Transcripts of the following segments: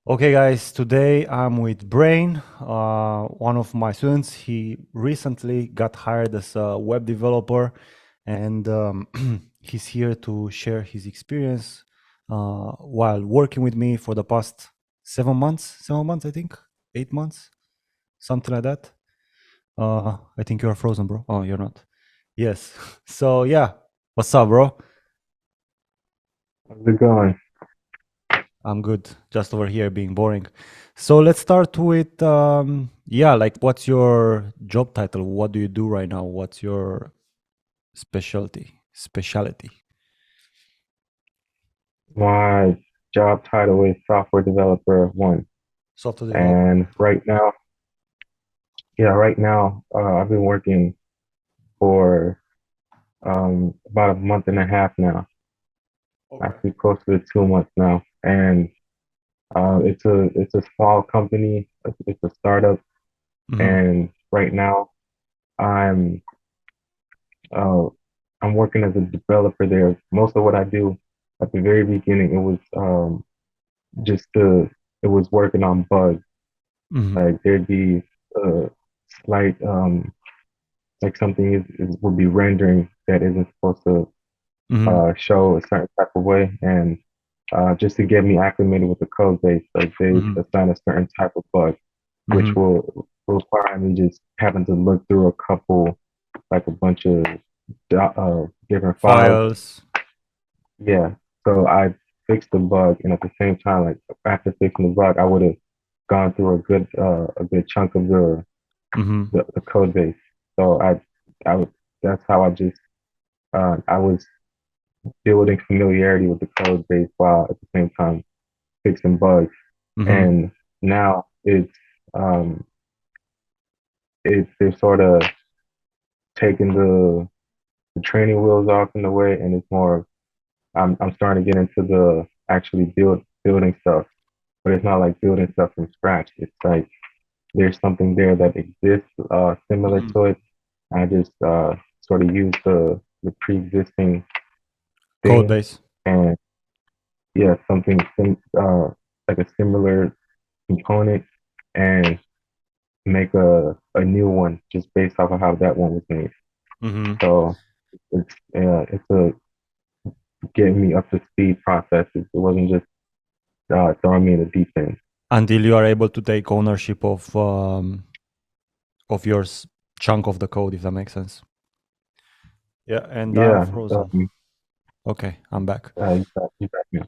Okay, guys, today I'm with Brain, one of my students. He recently got hired as a web developer, and he's here to share his experience while working with me for the past 7 months. 7 months, I think, 8 months, something like that. I think you are frozen, bro. Oh, you're not. Yes. So yeah, what's up, bro? How's it going? I'm good. Just over here being boring. So let's start with yeah, like what's your job title? What do you do right now? What's your specialty? My job title is software developer one. Software developer. And right now, I've been working for about a month and a half now, Okay. actually close to 2 months now. And it's a small company. It's a startup. Mm-hmm. And right now, I'm uh, I'm working as a developer there. Most of what I do at the very beginning, it was just to it was working on bugs. Mm-hmm. Like there'd be a slight like something would be rendering that isn't supposed to Mm-hmm. show a certain type of way, and just to get me acclimated with the code base, like they Mm-hmm. assign a certain type of bug, which Mm-hmm. will require me just having to look through a couple, like a bunch of different files. Files. Yeah, so I fixed the bug, and at the same time, like after fixing the bug, I would have gone through a good chunk of Mm-hmm. the code base. So I was that's how I was building familiarity with the code base while at the same time fixing bugs. Mm-hmm. And now um they're sort of taking the training wheels off in the way, and it's more I'm starting to get into the actually building stuff, but it's not like building stuff from scratch. It's like there's something there that exists similar Mm-hmm. to it. I just sort of use the pre-existing Code thing base. and yeah, like a similar component and make a new one just based off of how that one was made. Mm-hmm. So it's a getting me up to speed process. It wasn't just throwing me in the deep end. Until you are able to take ownership of your chunk of the code, if that makes sense. Yeah, and I'm Yeah, frozen. Okay, I'm back. you got me.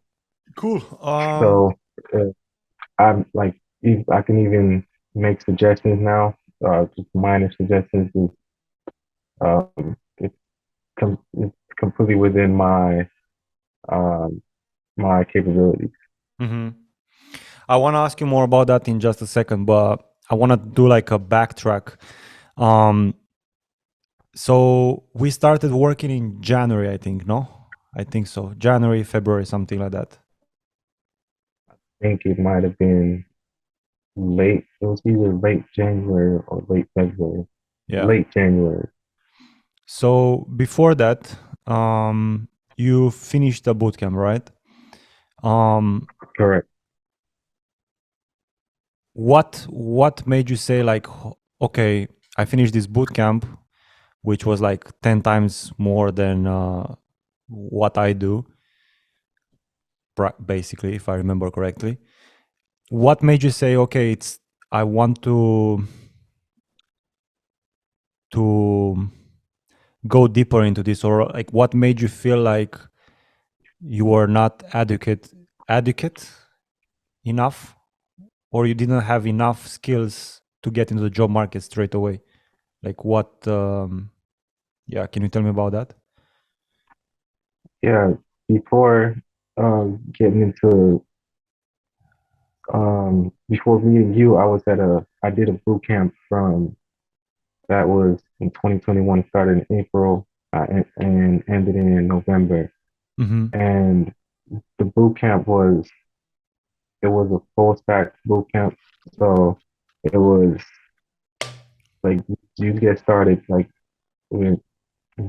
Cool. So uh, I'm like I can even make suggestions now. Just minor suggestions is it's it's completely within um my capabilities. hmm I want to ask you more about that in just a second, but I want to do like a backtrack. Um, so we started working in January, I think, no? I think so. January, February, something like that. I think it might have been late. It was either late January or late February. Yeah. Late January, So before that, you finished the bootcamp, right? Um, correct. what made you say like, okay, I finished this bootcamp, which was like 10 times more than what I do, basically, if I remember correctly. What made you say, okay, it's I want to go deeper into this, or like what made you feel like you were not adequate enough, or you didn't have enough skills to get into the job market straight away? Like what? Yeah, can you tell me about that? Yeah, before getting into before meeting you, I did a boot camp from that was in 2021. It started in April and ended in November. Mm-hmm. And the boot camp it was a full stack boot camp, so it was like you get started like with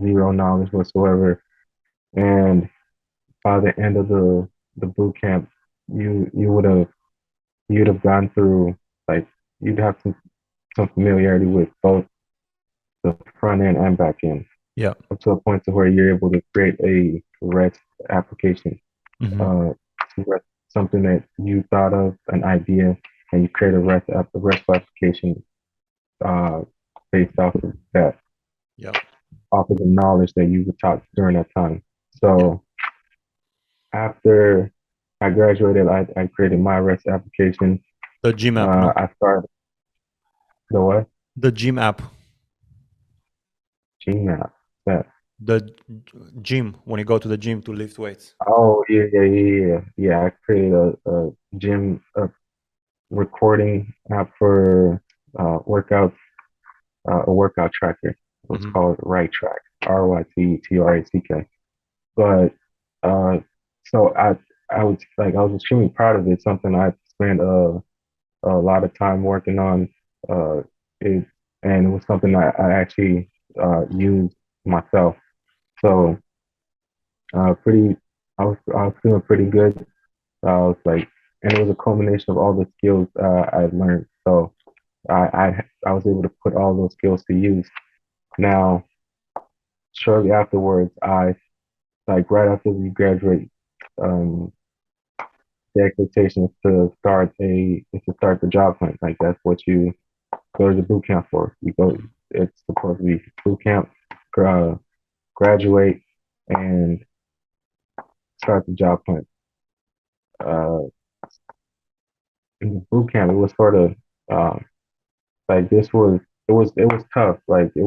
zero knowledge whatsoever, and by the end of the boot camp, you would have you'd have gone through like you'd have some familiarity with both the front end and back end Yeah. up to a point to where you're able to create a REST application, Mm-hmm. uh, something that you thought of, an idea, and you create a REST application uh, based Yeah. off of the knowledge that you were taught during that time. Yeah. So after I graduated, I created my REST application. The gym app, no? I started the what? The gym app. Gmail. That. The gym, when you go to the gym to lift weights. Oh yeah. I created a gym recording app for workouts, a workout tracker. It was Mm-hmm. called Right Track, RYTETRACK. But uh, so I was extremely proud of it. Something I spent a lot of time working on. Uh, it and it was something I actually used myself. So pretty, I was feeling pretty good. I was like, and it was a culmination of all the skills I learned. So I was able to put all those skills to use. Now, shortly afterwards, I like right after we graduate, um, the expectation is to start the job hunt. Like that's what you go to the boot camp for. You go, it's supposed to be boot camp, uh, graduate, and start the job hunt. Uh, in the boot camp, it was sort of um, like it was tough. Like it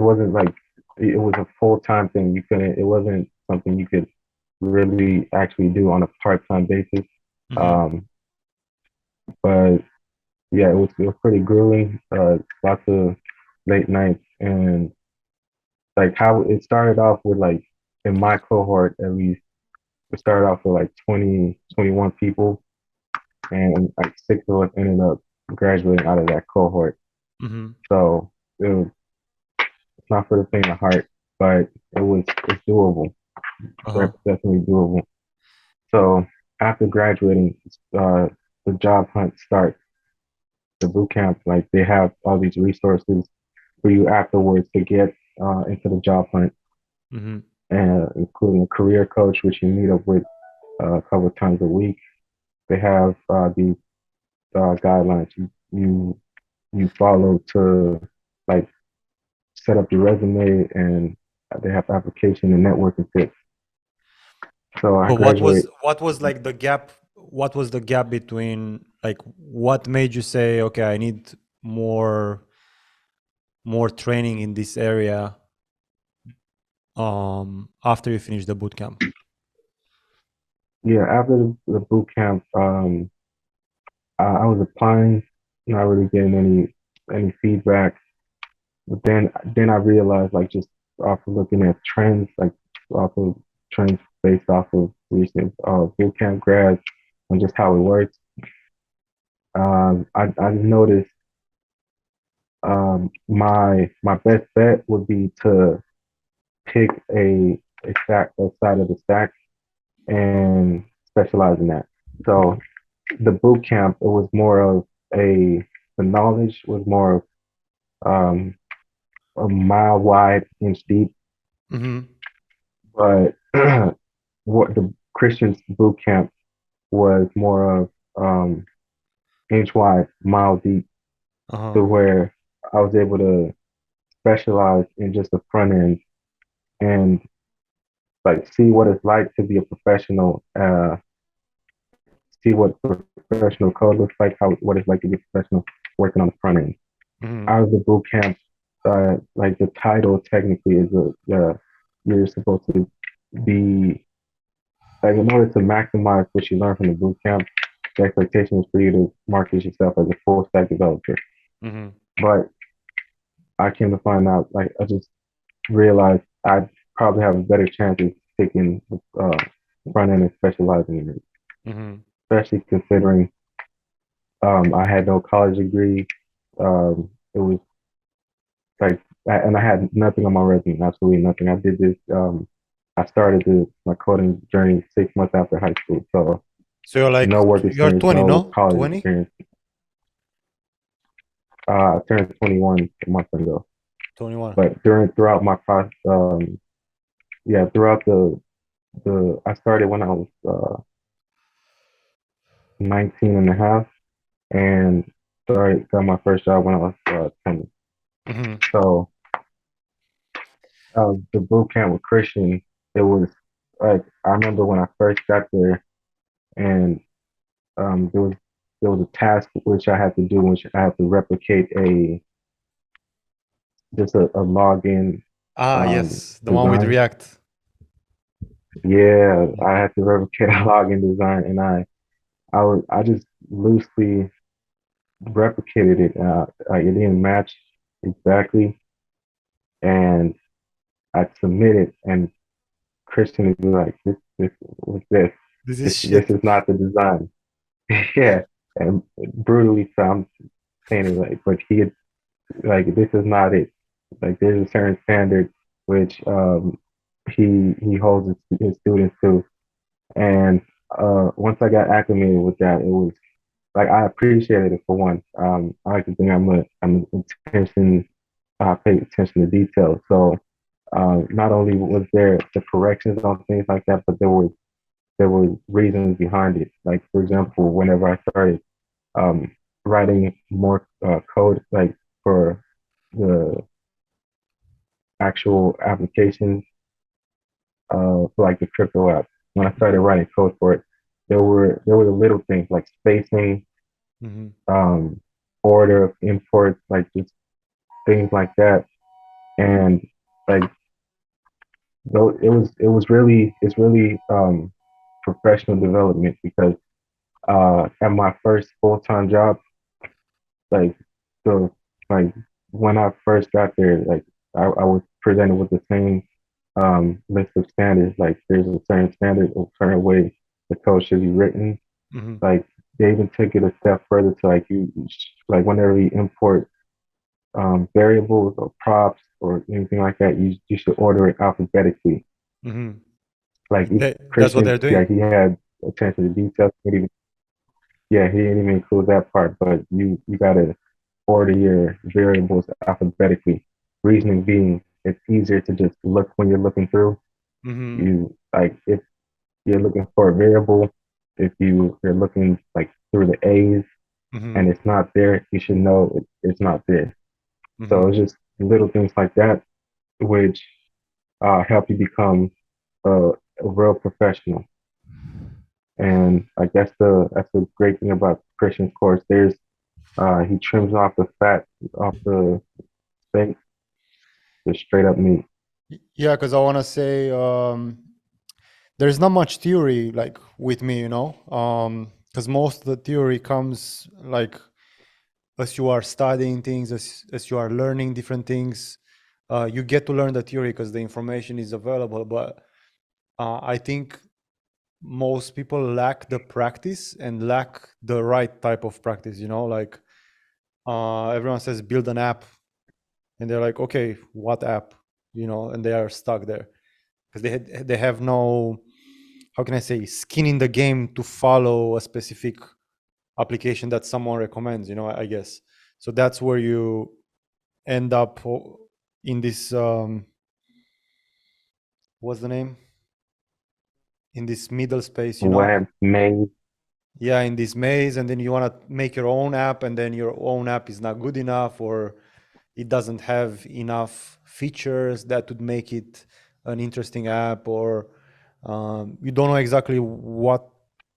wasn't like it was a full time thing. You couldn't. It wasn't something you could really actually do on a part time basis. Mm-hmm. Um, but yeah, it was pretty grueling. Lots of late nights and like how it started off with like in my cohort at least it started off with like 21 people and like six of us ended up graduating out of that cohort. Mm-hmm. So it's not for the faint of heart, but it's doable. Uh-huh. Definitely doable. So after graduating, uh, the job hunt starts. The boot camp, like they have all these resources for you afterwards to get into the job hunt, Mm-hmm. and including a career coach, which you meet up with a couple of times a week. They have these guidelines you follow to like set up your resume, and they have application and networking tips. So I But what graduate. was like the gap? What was the gap between like what made you say, okay, I need more training in this area after you finish the boot camp? Yeah, after the boot camp, I was applying, not really getting any feedback. But then I realized like just off of looking at trends, like off of trends based off of recent boot camp grads and just how it works. I noticed my best bet would be to pick a side of the stack and specialize in that. So the boot camp, it was more of the knowledge was more of um, a mile wide, inch deep. Mm-hmm. But what the Christian's boot camp was more of inch wide, mile deep, Uh-huh. to where I was able to specialize in just the front end and like see what it's like to be a professional, see what professional code looks like, how what it's like to be a professional working on the front end. Mm-hmm. Out of the boot camp, like the title technically is you're supposed to be like in order to maximize what you learn from the boot camp, the expectation is for you to market yourself as a full stack developer. Mm-hmm. But I came to find out, like I just realized I probably have a better chance of taking front end and specializing in it, Mm-hmm. especially considering I had no college degree. It was like, and I had nothing on my resume, absolutely nothing. I started my coding journey 6 months after high school. So So you're like, No work you're experience, 20, no no? college 20? experience. I turned 21 a month ago, 21. but throughout my process, yeah, throughout the I started when I was 19 and a half, and started got my first job when I was 20. Mm-hmm. So the boot camp with Christian, it was like I remember when I first got there, and there was a task which I had to do, which I had to replicate a login Ah, yes, the one with design. React. Yeah, I had to replicate a login design, and I just loosely replicated it. It didn't match exactly, and I submitted, and Christian would be like, this, what's this? This is This shit. is not the design." Yeah, and brutally, so I'm saying it but he had, like, this is not it. Like, there's a certain standard which he holds his students to, and once I got acclimated with that, it was like I appreciated it for one. I like to think I'm attention. I pay attention to detail. So not only was there the corrections on things like that, but there were reasons behind it. Like, for example, whenever I started um, writing more code, like for the actual application, for like the crypto app, when I started writing code for it, there were the little things like spacing, Mm-hmm. um, order of imports, like just things like that, and like though it's really professional development because at my first full-time job, like so like when I first got there, like I was presented with the same list of standards. Like, there's a certain standard, a certain way the code should be written. Mm-hmm. Like, they even took it a step further to like like whenever you import variables or props or anything like that, you should order it alphabetically. Mm-hmm. Like That's what they're Christian, yeah, doing. he had attention to detail. Yeah, he didn't even include that part, but you gotta order your variables alphabetically. Reasoning being, it's easier to just look when you're looking through. Mm-hmm. You like if you're looking for a variable, if you're looking like through the A's Mm-hmm. and it's not there, you should know it's not there. So Mm-hmm. it's just little things like that which help you become a real professional. And like that's the great thing about Christian's course. He trims off the fat off the steak, just straight up meat. Yeah, because I want to say there's not much theory like with me, because most of the theory comes like as you are studying things, as you are learning different things, you get to learn the theory because the information is available. But I think most people lack the practice and lack the right type of practice. Like everyone says build an app, and they're like, okay, what app? And they are stuck there because they have no, how can I say, skin in the game to follow a specific application that someone recommends. I guess so. That's where you end up in this what's the name, in this middle space. Web, maze, Yeah, in this maze, and then you want to make your own app, and then your own app is not good enough, or it doesn't have enough features that would make it an interesting app, or you don't know exactly what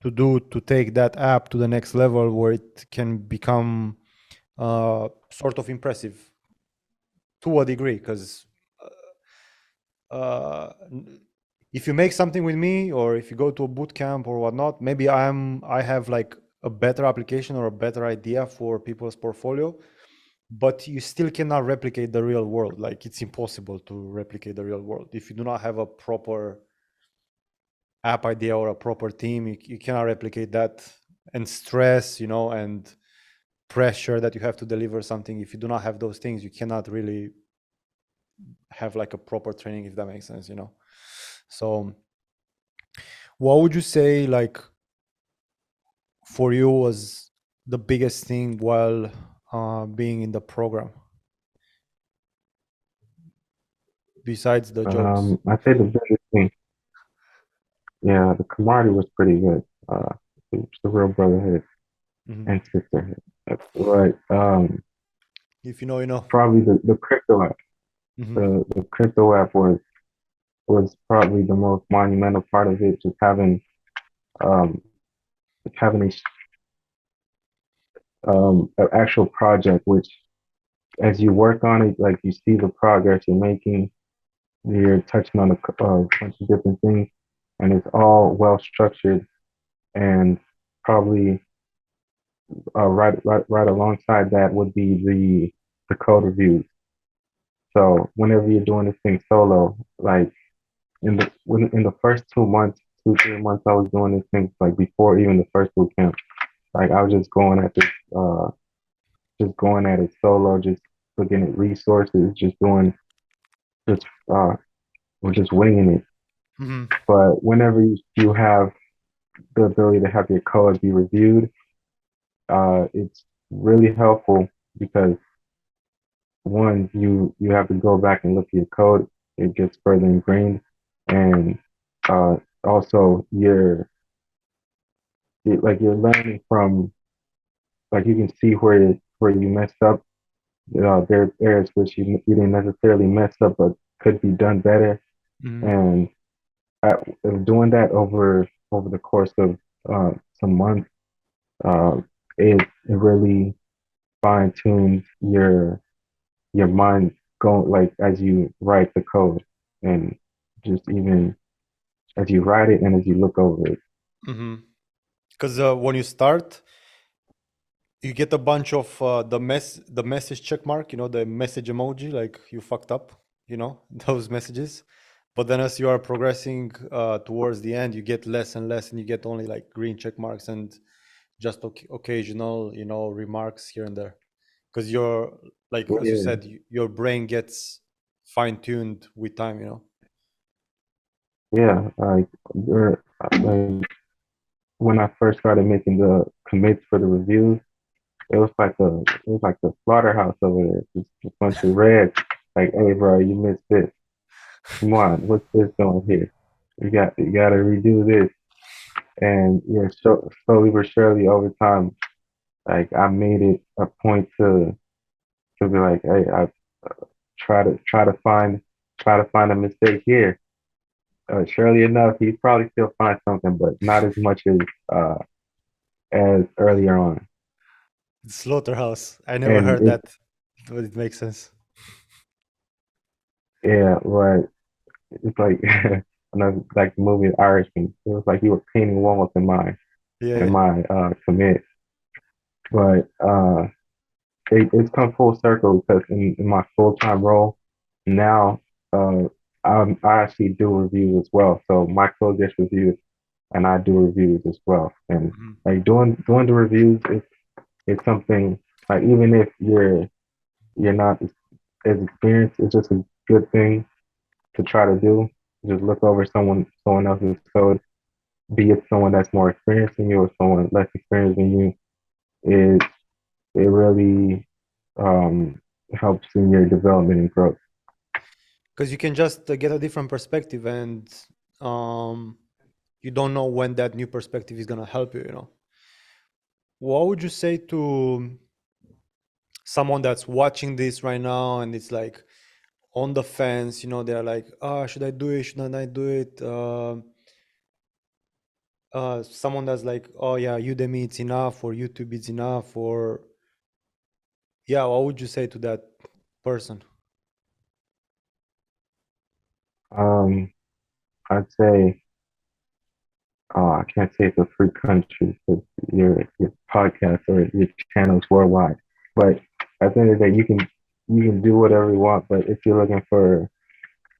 to do to take that app to the next level where it can become sort of impressive to a degree. Because uh, if you make something with me, or if you go to a boot camp or whatnot, maybe I have like a better application or a better idea for people's portfolio, but you still cannot replicate the real world. Like, it's impossible to replicate the real world if you do not have a proper app idea or a proper team. You cannot replicate that, and stress, and pressure that you have to deliver something. If you do not have those things, you cannot really have like a proper training, if that makes sense. So what would you say, like, for you was the biggest thing while being in the program besides the jokes? I say the biggest thing, yeah, the camaraderie was pretty good. It's the real brotherhood Mhm. and sisterhood. But If you know, you know. probably the crypto app. Hmm. The crypto app was probably the most monumental part of it. Just um having an actual project, which as you work on it, like you see the progress you're making, you're touching on a bunch of different things, and it's all well structured and probably right alongside that would be the code reviews. So whenever you're doing this thing solo, like in the first 2 months, 2 3 months, I was doing this thing like before even the first boot camp. Like I was just going at it solo, just looking at resources, just uh, or just winging it. Hmm. But whenever you have the ability to have your code be reviewed, it's really helpful because one, you have to go back and look at your code. It gets further ingrained, and also you're learning from like you can see where you messed up. There are areas which you didn't necessarily mess up, but could be done better. Hmm. And doing that over the course of some months, uh, it really fine tunes your mind going like as you write the code and just even as you write it and as you look over it. Hmm. Because when you start, you get a bunch of the message check mark, you know, the message emoji, like you fucked up, you know, those messages. But then as you are progressing towards the end, you get less and less, and you get only like green check marks and just occasional, you know, remarks here and there. Because you're like, as you Yeah, said, your brain gets fine tuned with time, you know. yeah. Like when I first started making the commits for the reviews, it was like the slaughterhouse over there. Just a bunch of red. Like, hey, bro, you missed this. Come on, what's this doing here? You got to redo this. And yeah, so slowly but surely over time, like I made it a point to be like, hey, I try to find a mistake here. Surely enough, he probably still find something, but not as much uh, as earlier on. Slaughterhouse. I never And heard that, but it makes sense. yeah, but it's like another like the movie Irishman. It was like he was painting walls Yeah, in yeah. my commit, but it's come full circle because in my full time role now, uh, I actually do reviews as well. So my code gets reviewed, and I do reviews as well. And Mhm. like doing the reviews is something like even if you're not as experienced, it's just a good thing to try to do. Just look over someone else's code, be it someone that's more experienced than you or someone less experienced than you. It it really helps in your development and growth. Because you can just get a different perspective, and um, you don't know when that new perspective is gonna help you. You know, what would you say to someone that's watching this right now and it's like on the fence? You know, they're like, "Ah, should I do it? Should I not do it?" Someone that's like, "Oh yeah, Udemy it's enough, or YouTube it's enough," or yeah, what would you say to that person? Um, I'd say, I can't say it's a free country because your podcast or your channel is worldwide. But at the end of the day, you can do whatever you want. But if you're looking for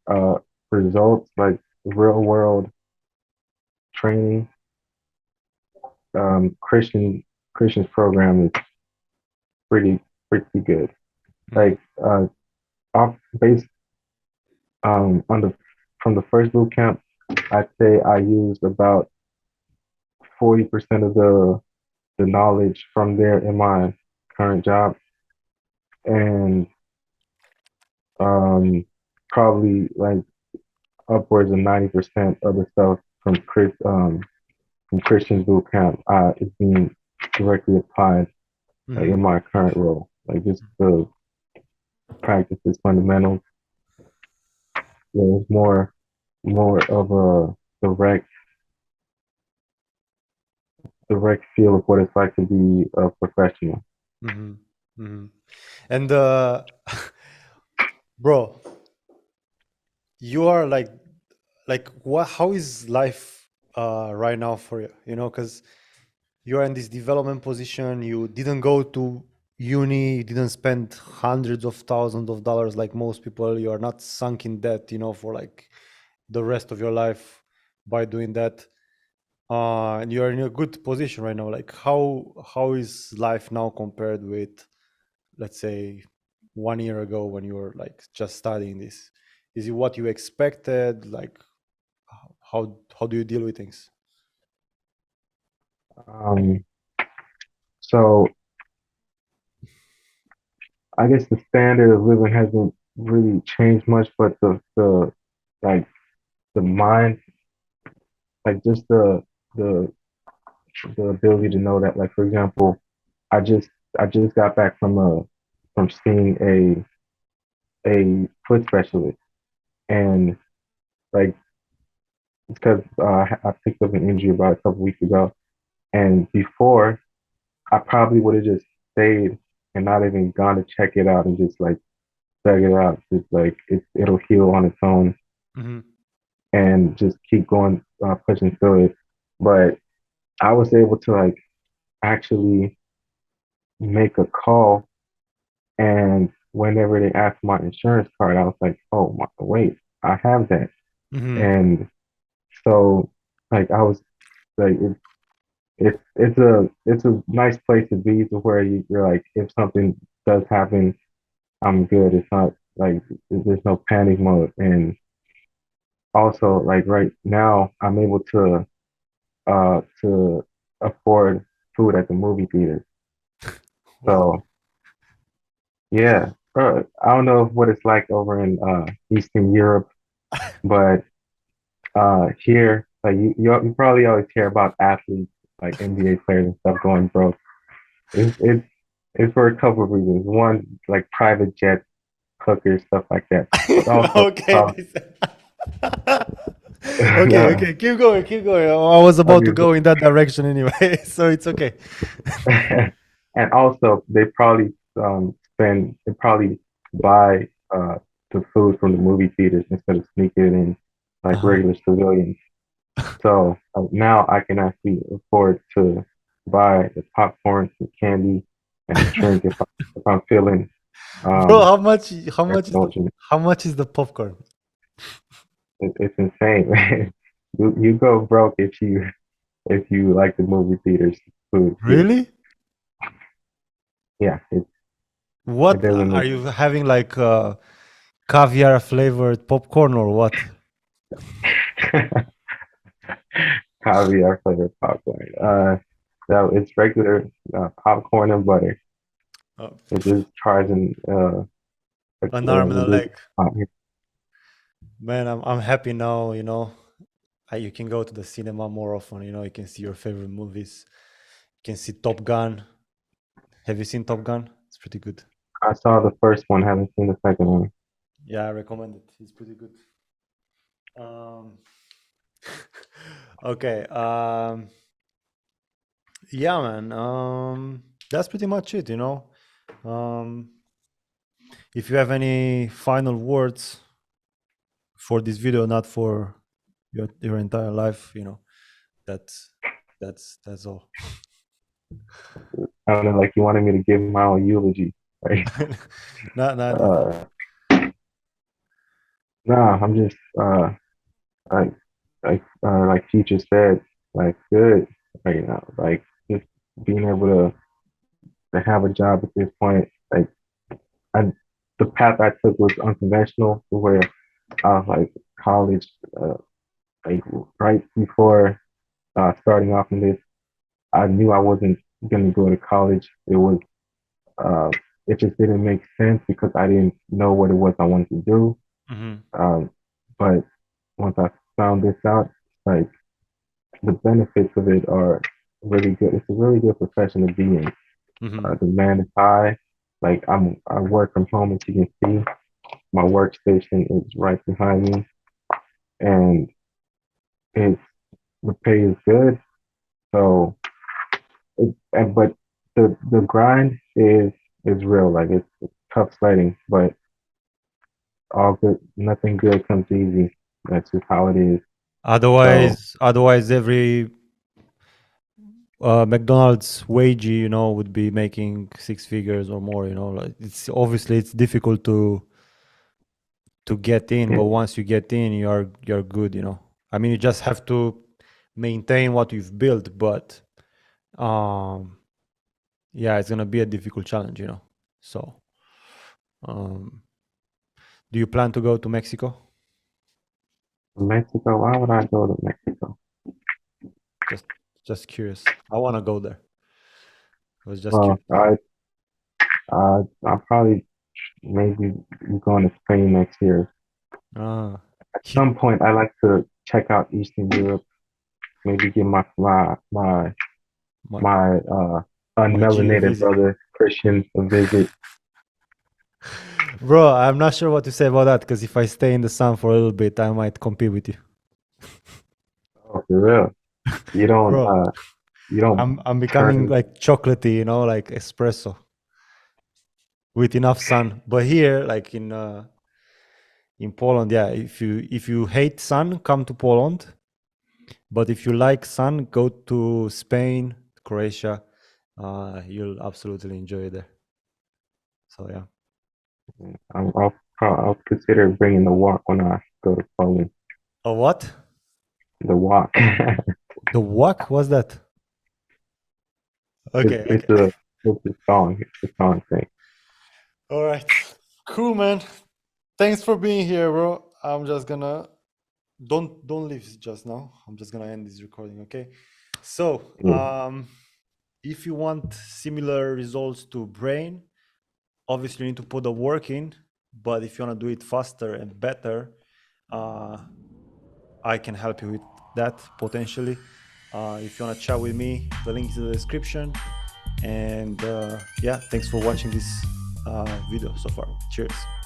uh, results like real world training, Christian's program is pretty pretty good. Mm. Like off base on the from the first boot camp, I'd say I used about 40% of the the knowledge from there in my current job, and um, probably like upwards of 90% of the stuff from Christian's boot camp is being directly applied Hmm. in my current role. Like just the practices, fundamentals. There's more of a direct direct feel of what it's like to be a professional. Hmm. Hmm. And bro, you are like what? How is life right now for you? You know, because you're in this development position. You didn't go to uni. You didn't spend hundreds of thousands of dollars like most people. You are not sunk in debt. You know, for like the rest of your life by doing that. And you're in a good position right now. Like how is life now compared with, let's say, 1 year ago when you were like just studying this? Is it what you expected? Like how do you deal with things? Um, so I guess the standard of living hasn't really changed much, but the like the mind, like just the the ability to know that, like for example, I just I just got back from seeing a foot specialist, and like it's because I picked up an injury about a couple weeks ago, and before I probably would have just stayed and not even gone to check it out and just like dug it out, just like it'll heal on its own Hmm. and just keep going pushing through it. But I was able to like actually make a call, and whenever they asked my insurance card, I was like, oh my, wait, I have that. Hmm. And so like I was like it's a nice place to be to where you're like if something does happen, I'm good. It's not like there's no panic mode. And also like right now I'm able to afford food at the movie theater. Wow. So yeah, I don't know what it's like over in Eastern Europe, but here like you probably always hear about athletes like NBA players and stuff going broke. It's for a couple of reasons. One, like private jet hookers, stuff like that. But also, Okay. Okay, no, okay, keep going, keep going. I was about to okay, go in that direction anyway, so it's okay. and also they probably they probably buy the food from the movie theaters instead of sneaking it in like Uh-huh. regular civilians. So now I can actually afford to buy the popcorn, the candy, and the drink if I'm feeling Bro, um how much is the indulgent. how much is the popcorn? It's insane, man. You go broke if you like the movie theaters food here. Really? Yeah, it What doesn't are make you having, like caviar flavored popcorn or what? caviar flavored popcorn. So it's regular popcorn and butter. Oh, It just tries and an arm and a leg. reduces. Man, I'm happy now, you know. You can go to the cinema more often, you know, you can see your favorite movies. You can see Top Gun. Have you seen Top Gun? It's pretty good. I saw the first one, haven't seen the second one. Yeah, I recommend it. It's pretty good. Um, okay. Yeah, man. That's pretty much it, you know. Um, if you have any final words for this video, not for your entire life, you know, that's that's all. I don't know, like you wanted me to give my own eulogy, right? Not that. Uh, nah, I'm just like like Future said, like good right now, like just being able to have a job at this point, like I the path I took was unconventional, where I was like college, like right before starting off in this, I knew I wasn't going to go to college, uh, it just didn't make sense because I didn't know what it was I wanted to do. Hmm. Um, but once I found this out, like the benefits of it are really good. It's a really good profession to be in. Hmm. Demand is high. Like I work from home, as you can see. My workstation is right behind me, and it's the pay is good. So, but the grind is real. Like it's tough sledding, but all good. Nothing good comes easy. That's just how it is. So Otherwise, every McDonald's wage, would be making six figures or more. Like it's obviously it's difficult to get in, yeah, but once you get in, you're good. I mean, you just have to maintain what you've built, but um, yeah, it's gonna be a difficult challenge. So, um, do you plan to go to Mexico? Mexico. Why would I go to Mexico? Just just curious. I want to go there. I was just Well, curious. I'll probably maybe be going to Spain next year. Ah, At some point, I like to check out Eastern Europe. Maybe give my, my my Geo unmelanated visit. brother Christian a visit. Bro, I'm not sure what to say about that because if I stay in the sun for a little bit, I might compete with you. Oh, for real. You don't Bro, you don't I'm becoming turn. like chocolatey, like espresso with enough sun. But here, like in Poland, yeah, if you hate sun, come to Poland. But if you like sun, go to Spain, Croatia. You'll absolutely enjoy it there. So yeah. I'll consider bringing the walk when I go to Poland. Oh, what? The walk. The walk was that? it's Okay, it's okay. a it's a song. It's a song thing. All right. Cool, man. Thanks for being here, bro. I'm just gonna don't leave just now. I'm just gonna end this recording, okay? So, Yeah. if you want similar results to brain, obviously you need to put the work in. But if you wanna do it faster and better, uh, I can help you with that potentially. If you wanna chat with me, the link is in the description. And yeah, thanks for watching this video so far. Cheers.